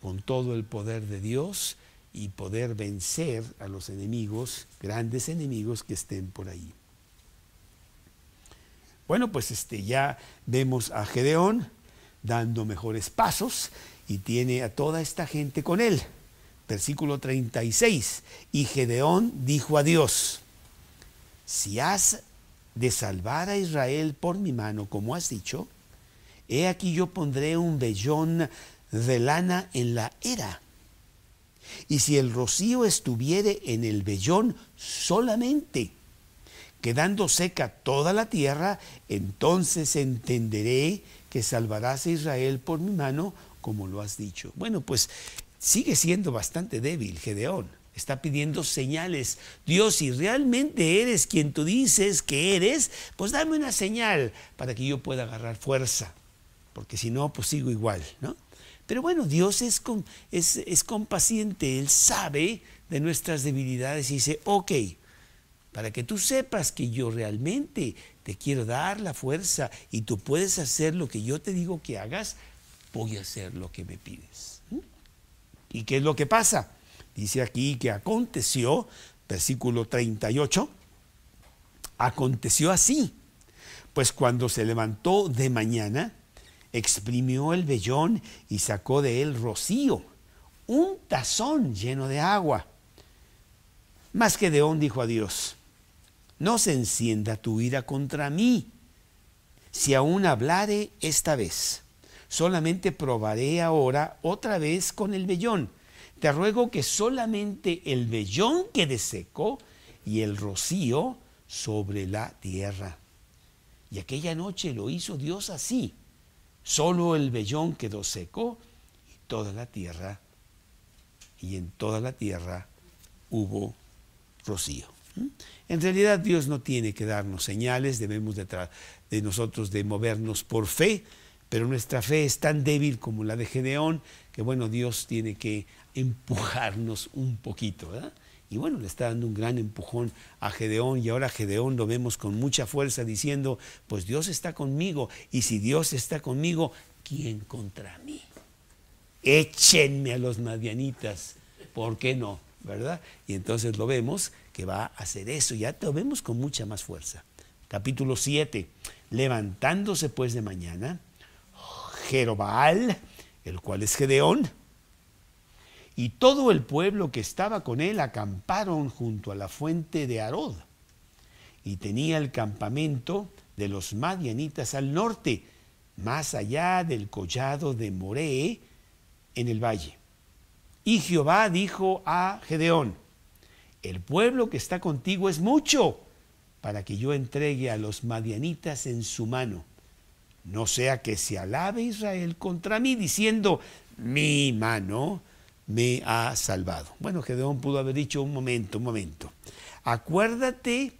con todo el poder de Dios y poder vencer a los enemigos, grandes enemigos que estén por ahí. Bueno, pues ya vemos a Gedeón dando mejores pasos y tiene a toda esta gente con él. Versículo 36, y Gedeón dijo a Dios, si has de salvar a Israel por mi mano, como has dicho, he aquí yo pondré un vellón de lana en la era. Y si el rocío estuviere en el vellón solamente, quedando seca toda la tierra, entonces entenderé que salvarás a Israel por mi mano, como lo has dicho. Bueno, pues sigue siendo bastante débil Gedeón. Está pidiendo señales. Dios, si realmente eres quien tú dices que eres, pues dame una señal para que yo pueda agarrar fuerza. Porque si no, pues sigo igual, ¿no? Pero bueno, Dios es compaciente, Él sabe de nuestras debilidades y dice, ok, para que tú sepas que yo realmente te quiero dar la fuerza y tú puedes hacer lo que yo te digo que hagas, voy a hacer lo que me pides. ¿Y qué es lo que pasa? Dice aquí que aconteció, versículo 38, aconteció así, pues cuando se levantó de mañana, exprimió el vellón y sacó de él rocío, un tazón lleno de agua. Mas Gedeón dijo a Dios, no se encienda tu ira contra mí, si aún hablare esta vez. Solamente probaré ahora otra vez con el vellón. Te ruego que solamente el vellón quede seco y el rocío sobre la tierra. Y aquella noche lo hizo Dios así. Solo el vellón quedó seco y en toda la tierra hubo rocío. En realidad Dios no tiene que darnos señales, debemos de nosotros de movernos por fe, pero nuestra fe es tan débil como la de Gedeón, que bueno, Dios tiene que empujarnos un poquito, ¿verdad? Y bueno, le está dando un gran empujón a Gedeón y ahora Gedeón lo vemos con mucha fuerza diciendo, pues Dios está conmigo y si Dios está conmigo, ¿quién contra mí? Échenme a los madianitas, ¿por qué no? ¿Verdad? Y entonces lo vemos que va a hacer eso, ya lo vemos con mucha más fuerza. Capítulo 7, levantándose pues de mañana, Jerobbaal, el cual es Gedeón, y todo el pueblo que estaba con él acamparon junto a la fuente de Arod, y tenía el campamento de los madianitas al norte, más allá del collado de Moré, en el valle. Y Jehová dijo a Gedeón, el pueblo que está contigo es mucho, para que yo entregue a los madianitas en su mano. no sea que se alabe Israel contra mí, diciendo, mi mano me ha salvado. Bueno, Gedeón pudo haber dicho, un momento, acuérdate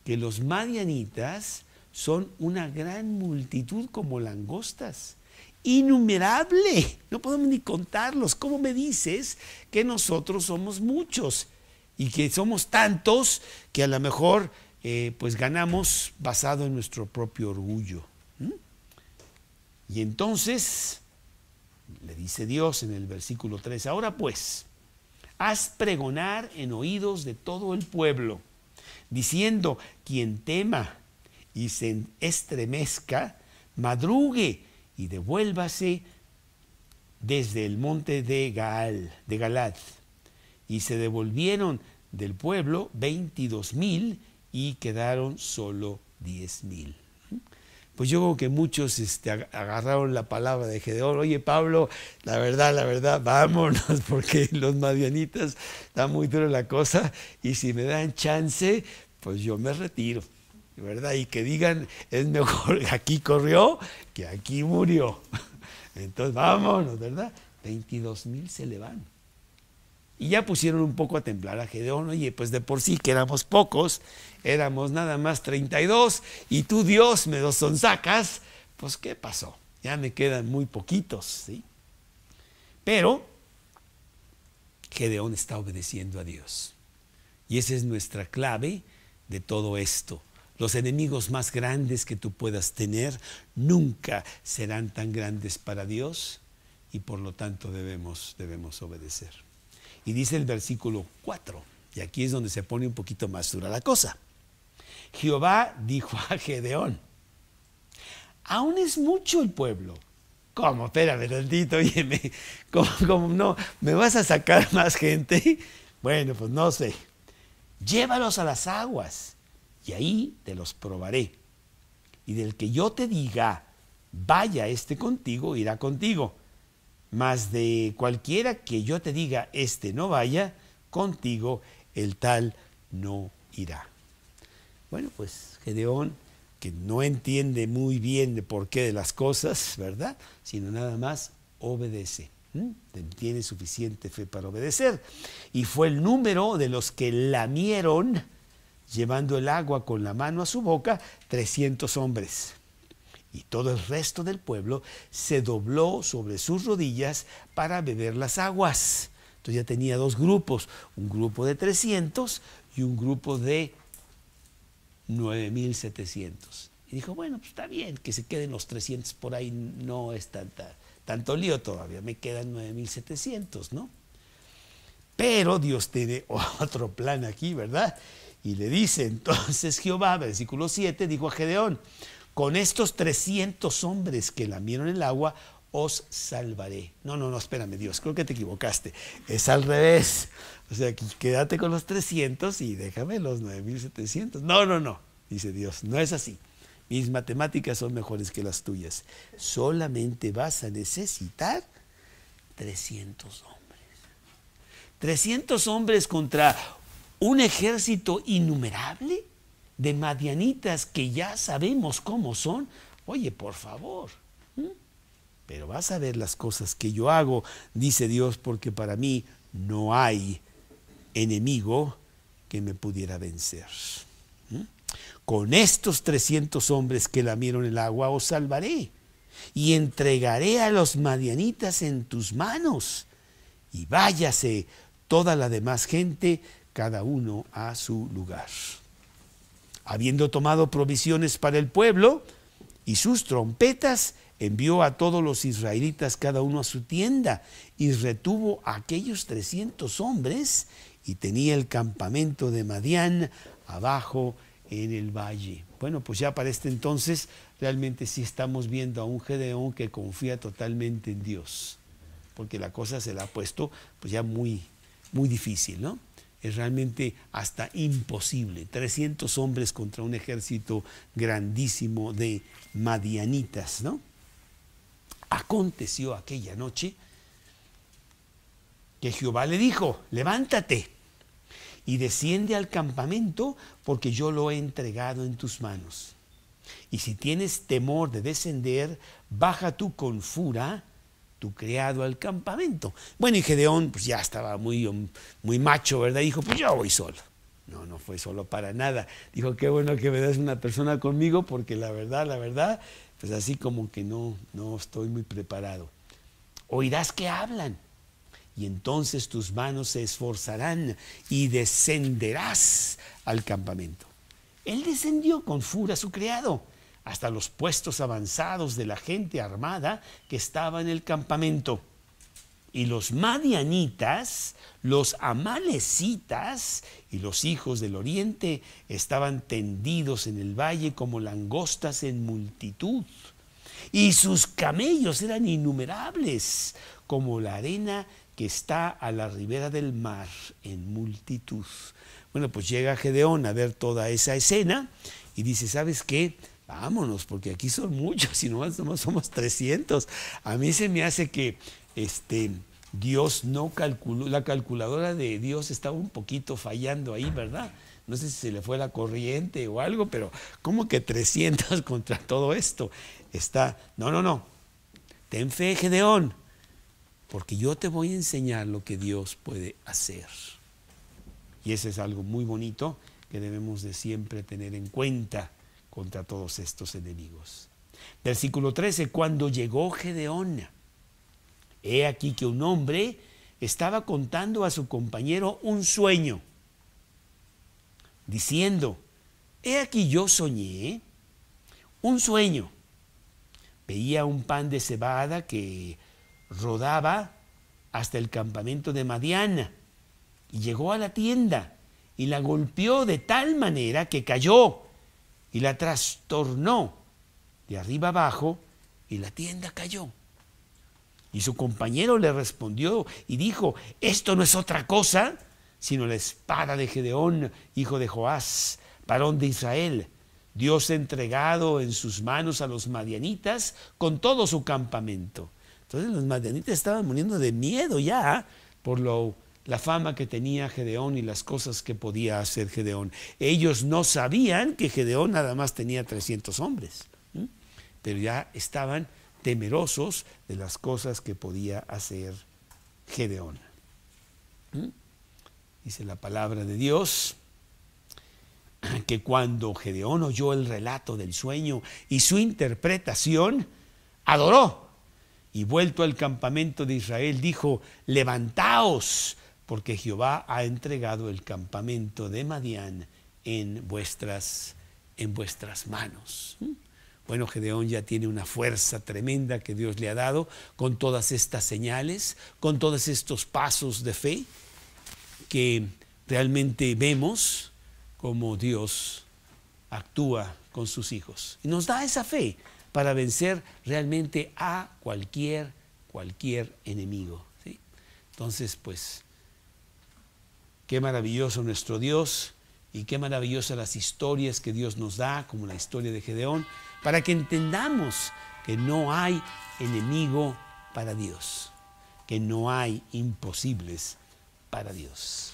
que los madianitas son una gran multitud como langostas, innumerable, no podemos ni contarlos. ¿Cómo me dices que nosotros somos muchos y que somos tantos que a lo mejor pues ganamos basado en nuestro propio orgullo? Y entonces le dice Dios en el versículo 3, ahora pues, haz pregonar en oídos de todo el pueblo, diciendo, quien tema y se estremezca, madrugue y devuélvase desde el monte de Galad. Y se devolvieron del pueblo 22,000 y quedaron solo 10,000. Pues yo creo que muchos agarraron la palabra de Gedeón. Oye, Pablo, la verdad, vámonos, porque los madianitas está muy dura la cosa, y si me dan chance, pues yo me retiro, ¿verdad? Y que digan, es mejor aquí corrió que aquí murió. Entonces, vámonos, ¿verdad? 22,000 se le van. Y ya pusieron un poco a temblar a Gedeón. Oye, pues de por sí que éramos pocos, éramos nada más 32, y tú, Dios, me los sonsacas, pues ¿qué pasó? Ya me quedan muy poquitos, ¿sí? Pero Gedeón está obedeciendo a Dios. Y esa es nuestra clave de todo esto. Los enemigos más grandes que tú puedas tener nunca serán tan grandes para Dios, y por lo tanto debemos obedecer. Y dice el versículo 4, y aquí es donde se pone un poquito más dura la cosa. Jehová dijo a Gedeón, aún es mucho el pueblo. ¿Cómo? Espérame tantito, óyeme, ¿cómo no? ¿Me vas a sacar más gente? Bueno, pues no sé. Llévalos a las aguas, y ahí te los probaré. Y del que yo te diga, vaya contigo, irá contigo. Mas de cualquiera que yo te diga, no vaya contigo, el tal no irá. Bueno, pues Gedeón, que no entiende muy bien de por qué de las cosas, ¿verdad? Sino nada más obedece. Tiene suficiente fe para obedecer. Y fue el número de los que lamieron, llevando el agua con la mano a su boca, 300 hombres. Y todo el resto del pueblo se dobló sobre sus rodillas para beber las aguas. Entonces ya tenía dos grupos, un grupo de 300 y un grupo de 9,700. Y dijo, bueno, pues está bien, que se queden los 300 por ahí, no es tanto lío todavía, me quedan 9,700, ¿no? Pero Dios tiene otro plan aquí, ¿verdad? Y le dice entonces Jehová, versículo 7, dijo a Gedeón, con estos 300 hombres que lamieron el agua, os salvaré. No, espérame, Dios, creo que te equivocaste. Es al revés. O sea, quédate con los 300 y déjame los 9,700. No, dice Dios, no es así. Mis matemáticas son mejores que las tuyas. Solamente vas a necesitar 300 hombres. 300 hombres contra un ejército innumerable de madianitas que ya sabemos cómo son. Oye, por favor, pero vas a ver las cosas que yo hago, dice Dios, porque para mí no hay enemigo que me pudiera vencer. Con estos 300 hombres que lamieron el agua os salvaré, y entregaré a los madianitas en tus manos, y váyase toda la demás gente, cada uno a su lugar. Habiendo tomado provisiones para el pueblo y sus trompetas, envió a todos los israelitas cada uno a su tienda, y retuvo a aquellos 300 hombres, y tenía el campamento de Madián abajo en el valle. Bueno, pues ya para este entonces realmente sí estamos viendo a un Gedeón que confía totalmente en Dios, porque la cosa se la ha puesto pues ya muy difícil, ¿no? Es realmente hasta imposible. 300 hombres contra un ejército grandísimo de madianitas, ¿no? Aconteció aquella noche que Jehová le dijo, levántate y desciende al campamento, porque yo lo he entregado en tus manos. Y si tienes temor de descender, baja tú con fura tu criado al campamento. Bueno, y Gedeón pues ya estaba muy macho, ¿verdad? Dijo, pues yo voy solo. No, no fue solo para nada. Dijo, qué bueno que me das una persona conmigo, porque la verdad, pues así como que no estoy muy preparado. Oirás que hablan, y entonces tus manos se esforzarán y descenderás al campamento. Él descendió con fura a su criado hasta los puestos avanzados de la gente armada que estaba en el campamento. Y los madianitas, los amalecitas y los hijos del oriente estaban tendidos en el valle como langostas en multitud. Y sus camellos eran innumerables, como la arena que está a la ribera del mar en multitud. Bueno, pues llega Gedeón a ver toda esa escena y dice, ¿sabes qué? Vámonos, porque aquí son muchos y nomás somos 300. A mí se me hace que Dios no calculó, la calculadora de Dios estaba un poquito fallando ahí, ¿verdad? No sé si se le fue la corriente o algo, pero ¿cómo que 300 contra todo esto? No. Ten fe, Gedeón, porque yo te voy a enseñar lo que Dios puede hacer. Y eso es algo muy bonito que debemos de siempre tener en cuenta contra todos estos enemigos. Versículo 13, cuando llegó Gedeón, he aquí que un hombre estaba contando a su compañero un sueño, diciendo, he aquí yo soñé un sueño. Veía un pan de cebada que rodaba hasta el campamento de Madián y llegó a la tienda y la golpeó de tal manera que cayó y la trastornó de arriba abajo y la tienda cayó. Y su compañero le respondió y dijo, esto no es otra cosa sino la espada de Gedeón, hijo de Joás, varón de Israel. Dios ha entregado en sus manos a los madianitas con todo su campamento. Entonces los madianitas estaban muriendo de miedo ya por la fama que tenía Gedeón y las cosas que podía hacer Gedeón. Ellos no sabían que Gedeón nada más tenía 300 hombres, pero ya estaban temerosos de las cosas que podía hacer Gedeón. Dice la palabra de Dios que cuando Gedeón oyó el relato del sueño y su interpretación, adoró y vuelto al campamento de Israel dijo, levantaos, porque Jehová ha entregado el campamento de Madián en vuestras manos. Bueno, Gedeón ya tiene una fuerza tremenda que Dios le ha dado con todas estas señales, con todos estos pasos de fe que realmente vemos cómo Dios actúa con sus hijos. Y nos da esa fe para vencer realmente a cualquier enemigo, ¿sí? Entonces, pues, qué maravilloso nuestro Dios y qué maravillosas las historias que Dios nos da, como la historia de Gedeón, para que entendamos que no hay enemigo para Dios, que no hay imposibles para Dios.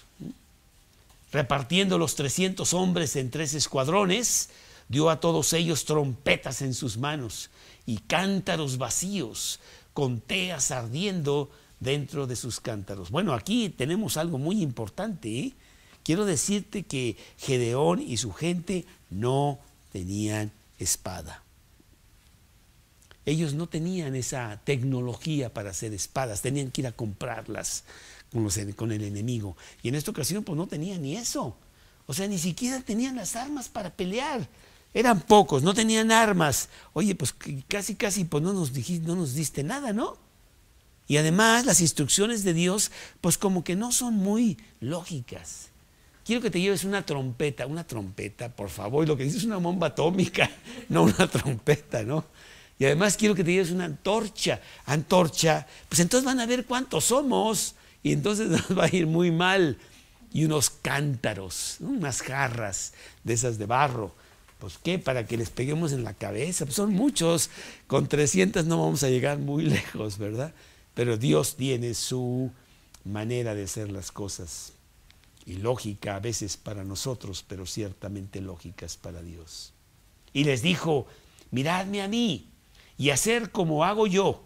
Repartiendo los 300 hombres en 3 escuadrones, dio a todos ellos trompetas en sus manos y cántaros vacíos, con teas ardiendo dentro de sus cántaros. Bueno, aquí tenemos algo muy importante, ¿eh? Quiero decirte que Gedeón y su gente no tenían espada. Ellos no tenían esa tecnología para hacer espadas, tenían que ir a comprarlas con el enemigo. Y en esta ocasión pues no tenían ni eso. O sea, ni siquiera tenían las armas para pelear. Eran pocos, no tenían armas. Oye, pues casi pues no nos diste nada, ¿no? Y además las instrucciones de Dios pues como que no son muy lógicas. Quiero que te lleves una trompeta, por favor. Y lo que dices es una bomba atómica, no una trompeta, ¿no? Y además quiero que te lleves una antorcha, pues entonces van a ver cuántos somos y entonces nos va a ir muy mal. Y unos cántaros, ¿no? Unas jarras de esas de barro, pues ¿qué? Para que les peguemos en la cabeza, pues son muchos, con 300 no vamos a llegar muy lejos, ¿verdad? Pero Dios tiene su manera de hacer las cosas, y lógica a veces para nosotros, pero ciertamente lógicas para Dios. y les dijo: miradme a mí y hacer como hago yo.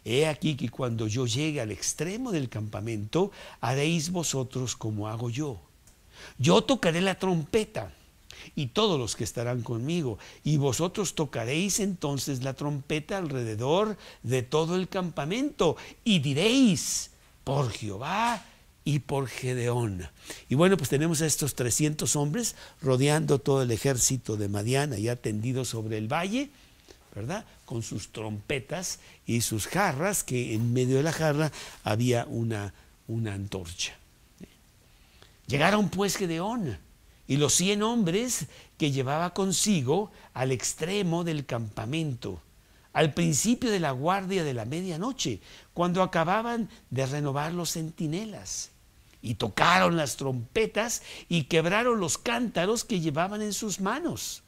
He aquí que cuando yo llegue al extremo del campamento, haréis vosotros como hago yo. Yo tocaré la trompeta y todos los que estarán conmigo, y vosotros tocaréis entonces la trompeta alrededor de todo el campamento, y diréis: por Jehová y por Gedeón. Y bueno, pues tenemos a estos 300 hombres rodeando todo el ejército de Madián, allá tendido sobre el valle, ¿verdad? Con sus trompetas y sus jarras, que en medio de la jarra había una antorcha. Llegaron pues Gedeón y los 100 hombres que llevaba consigo al extremo del campamento, al principio de la guardia de la medianoche, cuando acababan de renovar los centinelas. Y tocaron las trompetas y quebraron los cántaros que llevaban en sus manos.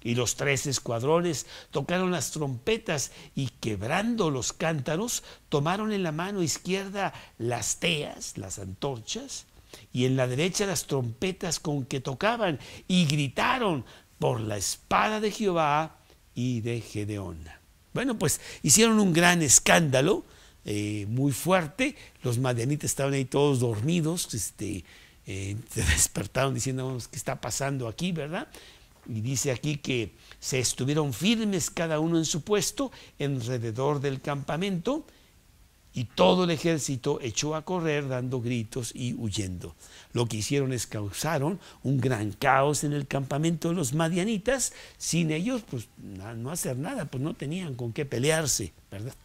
Y los 3 escuadrones tocaron las trompetas y, quebrando los cántaros, tomaron en la mano izquierda las teas, las antorchas, y en la derecha las trompetas con que tocaban, y gritaron: por la espada de Jehová y de Gedeón. Bueno, pues hicieron un gran escándalo, muy fuerte. Los madianitas estaban ahí todos dormidos, se despertaron diciendo: ¿qué está pasando aquí, verdad? Y dice aquí que se estuvieron firmes cada uno en su puesto alrededor del campamento, y todo el ejército echó a correr dando gritos y huyendo. Lo que hicieron es causaron un gran caos en el campamento de los madianitas. Sin ellos, pues no hacer nada, pues no tenían con qué pelearse, ¿verdad?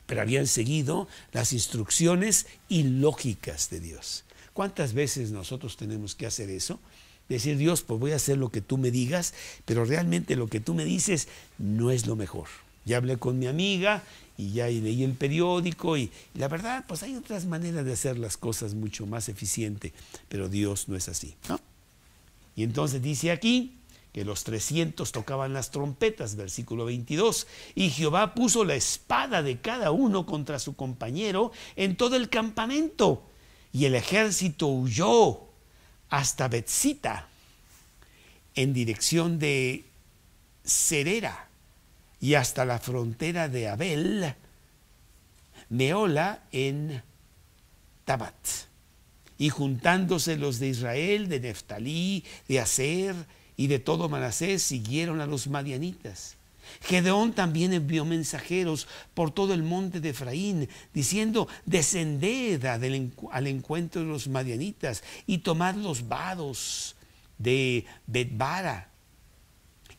Pero habían seguido las instrucciones ilógicas de Dios. ¿Cuántas veces nosotros tenemos que hacer eso? Decir: Dios, pues voy a hacer lo que tú me digas, pero realmente lo que tú me dices no es lo mejor. Ya hablé con mi amiga y ya leí el periódico, y la verdad, pues hay otras maneras de hacer las cosas mucho más eficiente, pero Dios no es así, ¿no? Y entonces dice aquí que los 300 tocaban las trompetas, versículo 22, y Jehová puso la espada de cada uno contra su compañero en todo el campamento, y el ejército huyó hasta Betzita, en dirección de Serera, y hasta la frontera de Abel Meola en Tabat. Y juntándose los de Israel, de Neftalí, de Aser y de todo Manasés, siguieron a los madianitas. Gedeón también envió mensajeros por todo el monte de Efraín, diciendo: descended al encuentro de los madianitas y tomad los vados de Betbara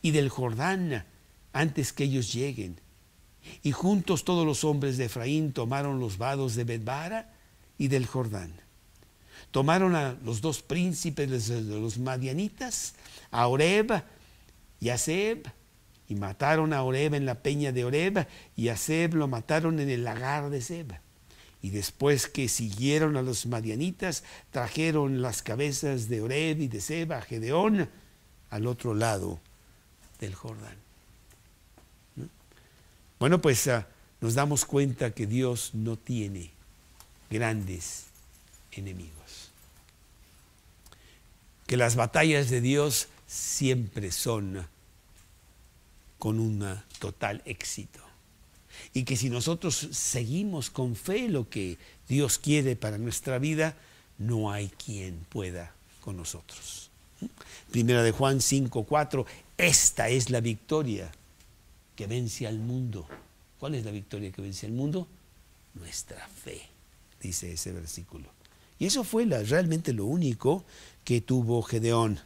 y del Jordán antes que ellos lleguen. Y juntos todos los hombres de Efraín tomaron los vados de Betbara y del Jordán. Tomaron a los 2 príncipes de los madianitas, a Oreb y a Zeb, y mataron a Oreb en la peña de Oreb, y a Zeb lo mataron en el lagar de Zeb. Y después que siguieron a los madianitas, trajeron las cabezas de Oreb y de Zeb a Gedeón al otro lado del Jordán. ¿No? Bueno, pues nos damos cuenta que Dios no tiene grandes enemigos. Que las batallas de Dios siempre son con un total éxito. Y que si nosotros seguimos con fe lo que Dios quiere para nuestra vida, no hay quien pueda con nosotros. Primera de Juan 5:4, esta es la victoria que vence al mundo. ¿Cuál es la victoria que vence al mundo? Nuestra fe, dice ese versículo. Y eso fue realmente lo único que tuvo Gedeón.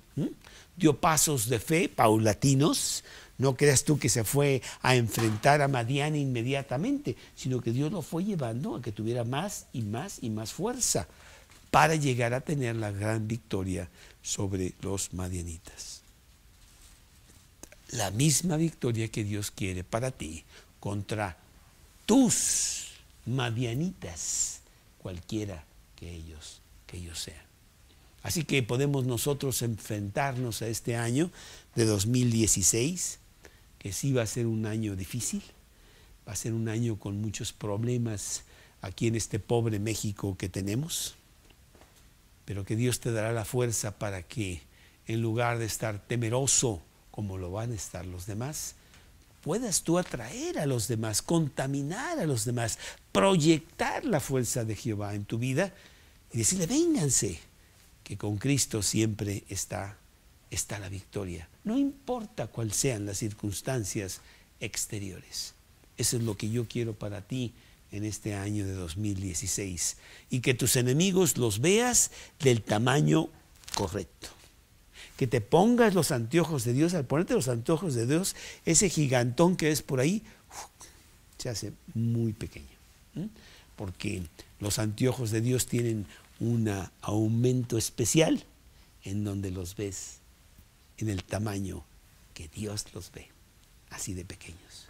Dio pasos de fe paulatinos. No creas tú que se fue a enfrentar a Madián inmediatamente, sino que Dios lo fue llevando a que tuviera más y más y más fuerza para llegar a tener la gran victoria sobre los madianitas. La misma victoria que Dios quiere para ti contra tus madianitas, cualquiera que ellos sean. Así que podemos nosotros enfrentarnos a este año de 2016, que sí va a ser un año difícil, va a ser un año con muchos problemas aquí en este pobre México que tenemos, pero que Dios te dará la fuerza para que, en lugar de estar temeroso como lo van a estar los demás, puedas tú atraer a los demás, contaminar a los demás, proyectar la fuerza de Jehová en tu vida y decirle, vénganse, que con Cristo siempre está la victoria. No importa cuáles sean las circunstancias exteriores. Eso es lo que yo quiero para ti en este año de 2016. Y que tus enemigos los veas del tamaño correcto. Que te pongas los anteojos de Dios. Al ponerte los anteojos de Dios, ese gigantón que ves por ahí se hace muy pequeño. Porque los anteojos de Dios tienen un aumento especial en donde los ves en el tamaño que Dios los ve, así de pequeños.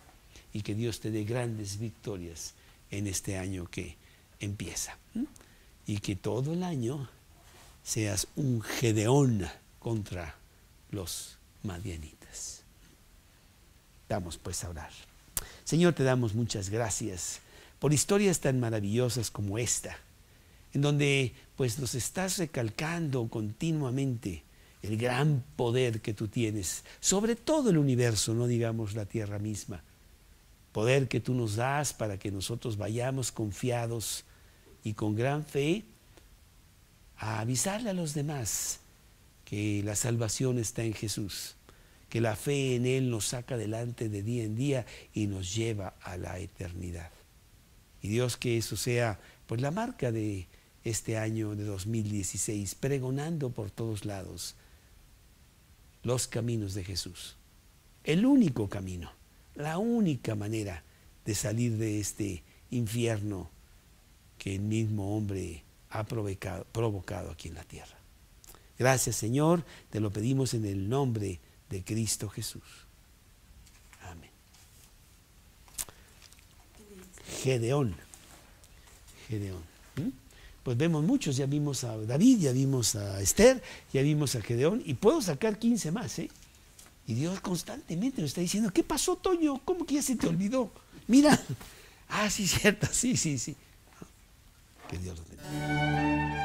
Y que Dios te dé grandes victorias en este año que empieza. Y que todo el año seas un Gedeón contra los madianitas. Vamos pues a orar. Señor, te damos muchas gracias por historias tan maravillosas como esta, en donde pues nos estás recalcando continuamente el gran poder que tú tienes sobre todo el universo, no digamos la tierra misma. Poder que tú nos das para que nosotros vayamos confiados y con gran fe a avisarle a los demás que la salvación está en Jesús, que la fe en Él nos saca adelante de día en día y nos lleva a la eternidad. Y Dios, que eso sea pues la marca de este año de 2016, pregonando por todos lados los caminos de Jesús. El único camino, la única manera de salir de este infierno que el mismo hombre ha provocado aquí en la tierra. Gracias, Señor, te lo pedimos en el nombre de Cristo Jesús. Amén. Gedeón. Pues vemos muchos, ya vimos a David, ya vimos a Esther, ya vimos a Gedeón, y puedo sacar 15 más, ¿eh? Y Dios constantemente nos está diciendo, ¿qué pasó, Toño? ¿Cómo que ya se te olvidó? Mira, sí, cierto, sí. Que Dios los bendiga.